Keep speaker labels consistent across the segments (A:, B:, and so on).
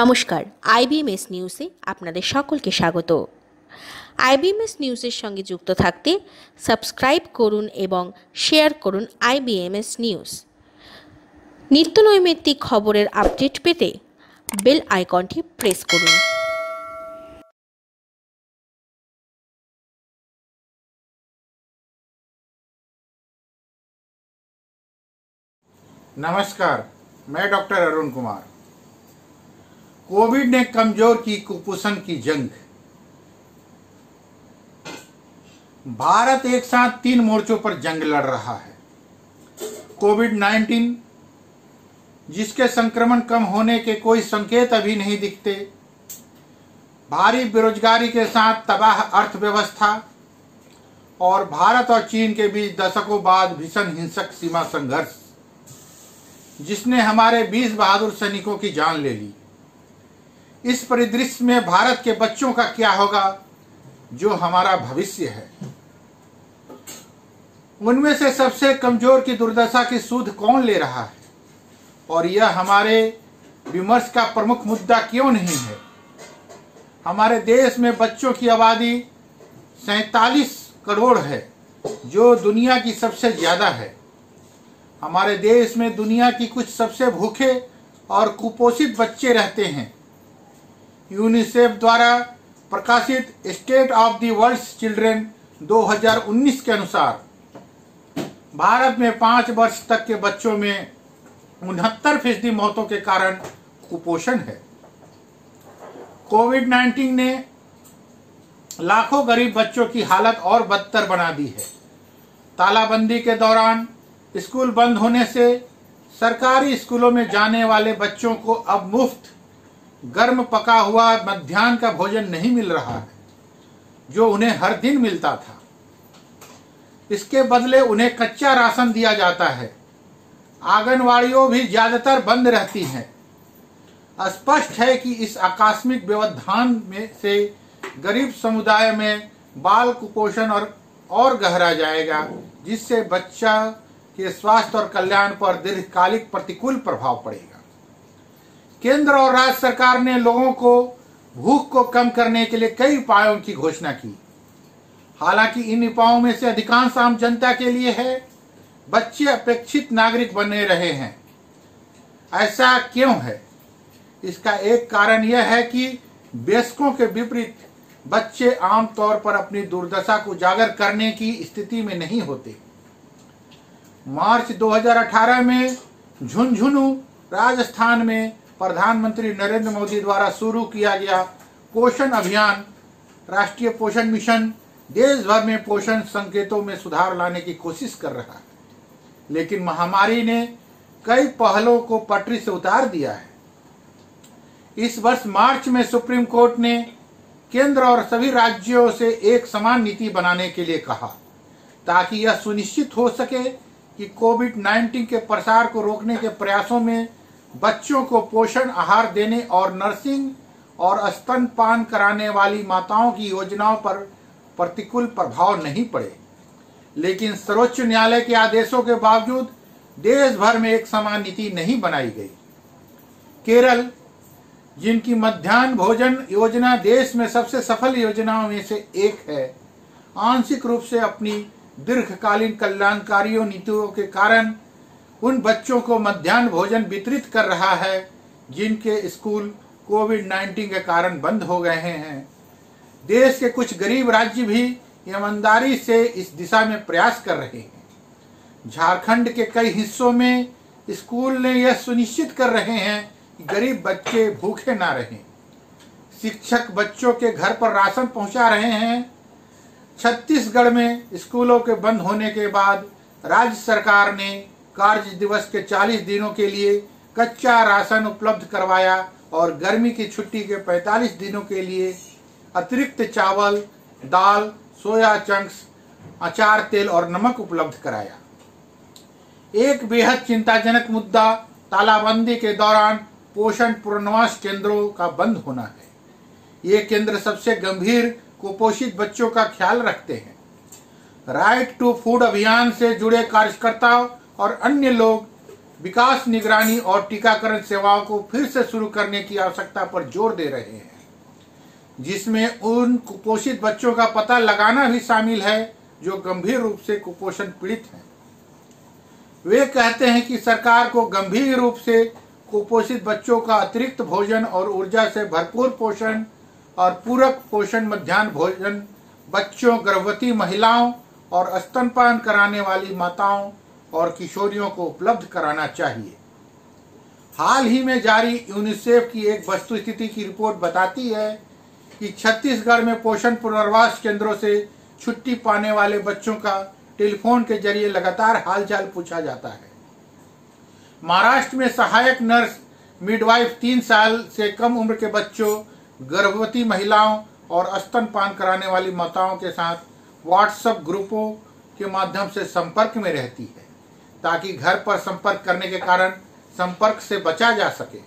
A: নমস্কার, আইবিএমএস নিউজে আপনাদের সকলকে স্বাগত। আইবিএমএস নিউজের সঙ্গে যুক্ত থাকতে সাবস্ক্রাইব করুন এবং শেয়ার করুন আইবিএমএস নিউজ। নিত্য নৈমিত্তিক খবরের আপডেট পেতে বেল আইকনটি প্রেস করুন।
B: नमस्कार, मैं डॉक्टर अरुण कुमार। कोविड ने कमजोर की कुपोषण की जंग। भारत एक साथ 3 मोर्चों पर जंग लड़ रहा है। कोविड-19 जिसके संक्रमण कम होने के कोई संकेत अभी नहीं दिखते, भारी बेरोजगारी के साथ तबाह अर्थव्यवस्था और भारत और चीन के बीच दशकों बाद भीषण हिंसक सीमा संघर्ष जिसने हमारे 20 बहादुर सैनिकों की जान ले ली। इस परिदृश्य में भारत के बच्चों का क्या होगा, जो हमारा भविष्य है। उनमें से सबसे कमजोर की दुर्दशा की सूद कौन ले रहा है, और यह हमारे विमर्श का प्रमुख मुद्दा क्यों नहीं है। हमारे देश में बच्चों की आबादी 47 करोड़ है, जो दुनिया की सबसे ज्यादा है। हमारे देश में दुनिया की कुछ सबसे भूखे और कुपोषित बच्चे रहते हैं। यूनिसेफ द्वारा प्रकाशित state of the world children 2019 के अनुसार भारत में 5 वर्ष तक के बच्चों में 69% मौतों के कारण कुपोषण है। कोविड-19 ने लाखों गरीब बच्चों की हालत और बदतर बना दी है। तालाबंदी के दौरान स्कूल बंद होने से सरकारी स्कूलों में जाने वाले बच्चों को अब मुफ्त गर्म पका हुआ मध्याह्न का भोजन नहीं मिल रहा है, जो उन्हें हर दिन मिलता था। इसके बदले उन्हें कच्चा राशन दिया जाता है। आंगनवाड़ियों भी ज्यादातर बंद रहती हैं। स्पष्ट है कि इस आकस्मिक व्यवधान में से गरीब समुदाय में बाल कुपोषण और गहरा जाएगा, जिससे बच्चा के स्वास्थ्य और कल्याण पर दीर्घकालिक प्रतिकूल प्रभाव पड़ेगा। केंद्र और राज्य सरकार ने लोगों को भूख को कम करने के लिए कई उपायों की घोषणा की। हालांकि इन उपायों में से अधिकांश आम जनता के लिए है। बच्चे अपेक्षित नागरिक बने रहे हैं। ऐसा क्यों है? इसका एक कारण यह है कि वयस्कों के विपरीत बच्चे आमतौर पर अपनी दुर्दशा को उजागर करने की स्थिति में नहीं होते। मार्च 2018 में झुंझुनू राजस्थान में प्रधानमंत्री नरेंद्र मोदी द्वारा शुरू किया गया पोषण अभियान, राष्ट्रीय पोषण मिशन देश भर में पोषण संकेतों में सुधार लाने की कोशिश कर रहा है, लेकिन महामारी ने कई पहलों को पटरी से उतार दिया है। इस वर्ष मार्च में सुप्रीम कोर्ट ने केंद्र और सभी राज्यों से एक समान नीति बनाने के लिए कहा, ताकि यह सुनिश्चित हो सके कि कोविड-19 के प्रसार को रोकने के प्रयासों में बच्चों को पोषण आहार देने और नर्सिंग और स्तनपान कराने वाली माताओं की योजनाओं पर प्रतिकूल प्रभाव नहीं पड़े। लेकिन सर्वोच्च न्यायालय के आदेशों के बावजूद देश भर में एक समान नीति नहीं बनाई गई। केरल, जिनकी मध्याह्न भोजन योजना देश में सबसे सफल योजनाओं में से एक है, आंशिक रूप से अपनी दीर्घकालीन कल्याणकारी नीतियों के कारण उन बच्चों को मध्याह्न भोजन वितरित कर रहा है जिनके स्कूल कोविड-19 के कारण बंद हो गए हैं। देश के कुछ गरीब राज्य भी ईमानदारी से इस दिशा में प्रयास कर रहे हैं। झारखंड के कई हिस्सों में स्कूल ने यह सुनिश्चित कर रहे हैं कि गरीब बच्चे भूखे ना रहें। शिक्षक बच्चों के घर पर राशन पहुंचा रहे हैं। छत्तीसगढ़ में स्कूलों के बंद होने के बाद राज्य सरकार ने कार्य दिवस के 40 दिनों के लिए कच्चा राशन उपलब्ध करवाया और गर्मी की छुट्टी के 45 दिनों के लिए अतिरिक्त चावल, दाल, सोया चंक्स, अचार, तेल और नमक उपलब्ध कराया। एक बेहद चिंताजनक मुद्दा तालाबंदी के दौरान पोषण पुनर्वास केंद्रों का बंद होना है। ये केंद्र सबसे गंभीर कुपोषित बच्चों का ख्याल रखते हैं। राइट टू फूड अभियान से जुड़े कार्यकर्ताओं और अन्य लोग विकास निगरानी और टीकाकरण सेवाओं को फिर से शुरू करने की आवश्यकता पर जोर दे रहे हैं, जिसमें उन कुपोषित बच्चों का पता लगाना भी शामिल है जो गंभीर रूप से कुपोषण पीड़ित हैं। वे कहते हैं कि सरकार को गंभीर रूप से कुपोषित बच्चों का अतिरिक्त भोजन और ऊर्जा से भरपूर पोषण और पूरक पोषण मध्याह्न भोजन बच्चों, गर्भवती महिलाओं और स्तनपान कराने वाली माताओं और किशोरियों को उपलब्ध कराना चाहिए। हाल ही में जारी यूनिसेफ की एक वस्तुस्थिति की रिपोर्ट बताती है कि छत्तीसगढ़ में पोषण पुनर्वास केंद्रों से छुट्टी पाने वाले बच्चों का टेलीफोन के जरिए लगातार हालचाल पूछा जाता है। महाराष्ट्र में सहायक नर्स मिडवाइफ 3 साल से कम उम्र के बच्चों, गर्भवती महिलाओं और स्तनपान कराने वाली माताओं के साथ व्हाट्सएप ग्रुपों के माध्यम से संपर्क में रहती है, ताकि घर पर संपर्क करने के कारण संपर्क से बचा जा सके।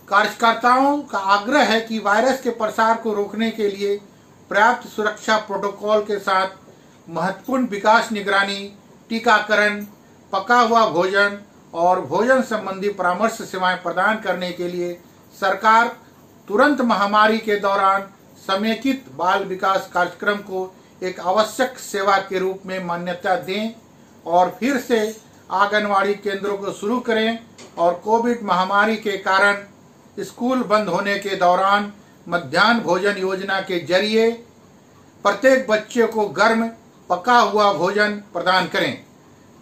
B: कार्यकर्ताओं का आग्रह है कि वायरस के प्रसार को रोकने के लिए पर्याप्त सुरक्षा प्रोटोकॉल के साथ महत्वपूर्ण विकास निगरानी, टीकाकरण, पका हुआ भोजन और भोजन संबंधी परामर्श सेवाएं प्रदान करने के लिए सरकार तुरंत महामारी के दौरान समेकित बाल विकास कार्यक्रम को एक आवश्यक सेवा के रूप में मान्यता दें और फिर से आंगनवाड़ी केंद्रों को शुरू करें और कोविड महामारी के कारण स्कूल बंद होने के दौरान मध्याह्न भोजन योजना के जरिए प्रत्येक बच्चे को गर्म पका हुआ भोजन प्रदान करें,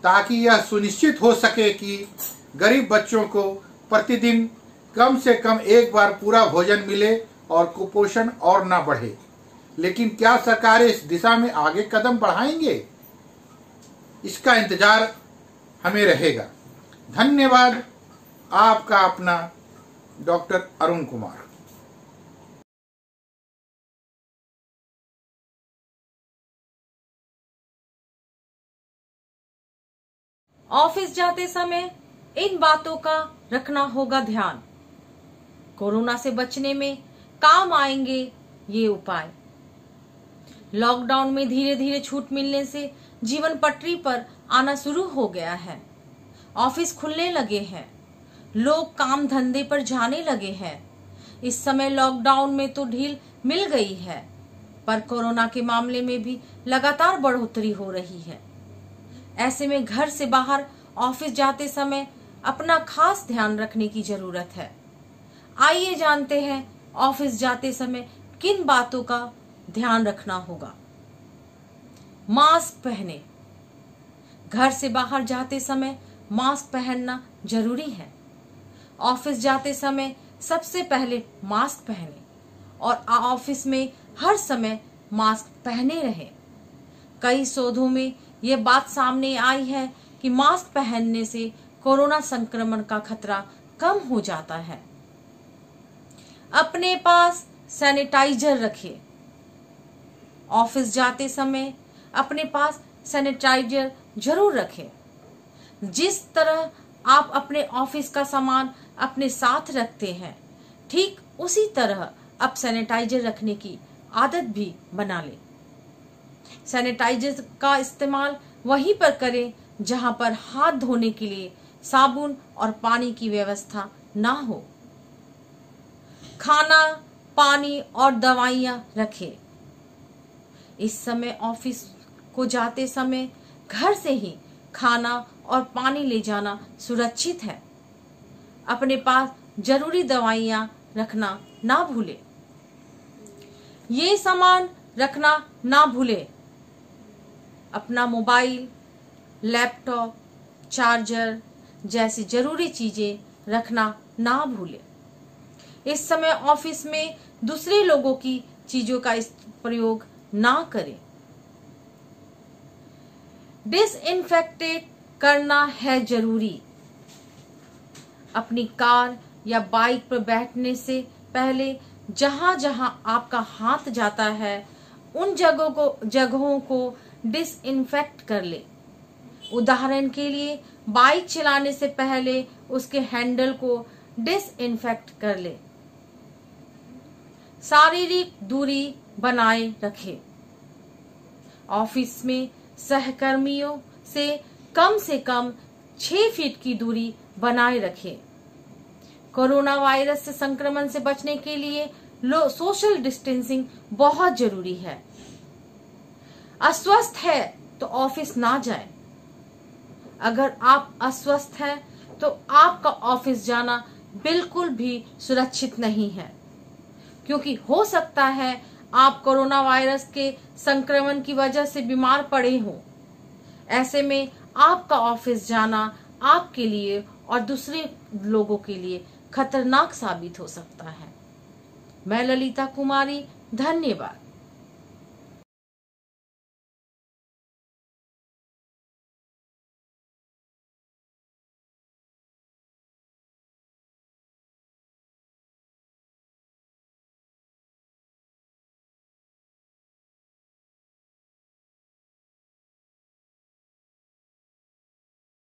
B: ताकि यह सुनिश्चित हो सके कि गरीब बच्चों को प्रतिदिन कम से कम एक बार पूरा भोजन मिले और कुपोषण और ना बढ़े। लेकिन क्या सरकारें इस दिशा में आगे कदम बढ़ाएंगे? इसका इंतजार हमें रहेगा। धन्यवाद। आपका अपना डॉक्टर अरुण कुमार।
C: ऑफिस जाते समय इन बातों का रखना होगा ध्यान। कोरोना से बचने में काम आएंगे ये उपाय। लॉकडाउन में धीरे धीरे छूट मिलने से जीवन पटरी पर आना शुरू हो गया है। ऑफिस खुलने लगे हैं, लोग काम धंधे पर जाने लगे हैं। इस समय लॉकडाउन में तो ढील मिल गई है, पर कोरोना के मामले में भी लगातार बढ़ोतरी हो रही है। ऐसे में घर से बाहर ऑफिस जाते समय अपना खास ध्यान रखने की जरूरत है। आइए जानते हैं ऑफिस जाते समय किन बातों का ध्यान रखना होगा। मास्क पहने। घर से बाहर जाते समय मास्क पहनना जरूरी है। ऑफिस जाते समय सबसे पहले मास्क पहने और ऑफिस में हर समय मास्क पहने रहें। कई शोधों में ये बात सामने आई है कि मास्क पहनने से कोरोना संक्रमण का खतरा कम हो जाता है। अपने पास सैनिटाइजर रखें। ऑफिस जाते समय अपने पास सैनिटाइजर जरूर रखें। जिस तरह आप अपने ऑफिस का सामान अपने साथ रखते हैं, ठीक उसी तरह अब सैनिटाइजर रखने की आदत भी बना लें। सैनिटाइजर का इस्तेमाल वहीं पर करें जहां पर हाथ धोने के लिए साबुन और पानी की व्यवस्था ना हो। खाना, पानी और दवाइयां रखें। इस समय ऑफिस को जाते समय घर से ही खाना और पानी ले जाना सुरक्षित है। अपने पास जरूरी दवाइयां रखना ना भूलें। ये सामान रखना ना भूलें। अपना मोबाइल, लैपटॉप, चार्जर जैसी जरूरी चीजें रखना ना भूलें। इस समय ऑफिस में दूसरे लोगों की चीजों का प्रयोग ना करें। डिसइंफेक्टेड करना है जरूरी। अपनी कार या बाइक पर बैठने से पहले जहां जहां आपका हाथ जाता है उन जगहों को डिसइंफेक्ट कर ले। उदाहरण के लिए बाइक चलाने से पहले उसके हैंडल को डिसइंफेक्ट कर ले। शारीरिक दूरी बनाए रखें। ऑफिस में सहकर्मियों से कम 6 फीट की दूरी बनाए रखें। कोरोना वायरस से संक्रमण से बचने के लिए सोशल डिस्टेंसिंग बहुत जरूरी है। अस्वस्थ है तो ऑफिस ना जाएं। अगर आप अस्वस्थ हैं तो आपका ऑफिस जाना बिल्कुल भी सुरक्षित नहीं है, क्योंकि हो सकता है आप कोरोना वायरस के संक्रमण की वजह से बीमार पड़े हों। ऐसे में आपका ऑफिस जाना आपके लिए और दूसरे लोगों के लिए खतरनाक साबित हो सकता है। मैं ललिता कुमारी, धन्यवाद।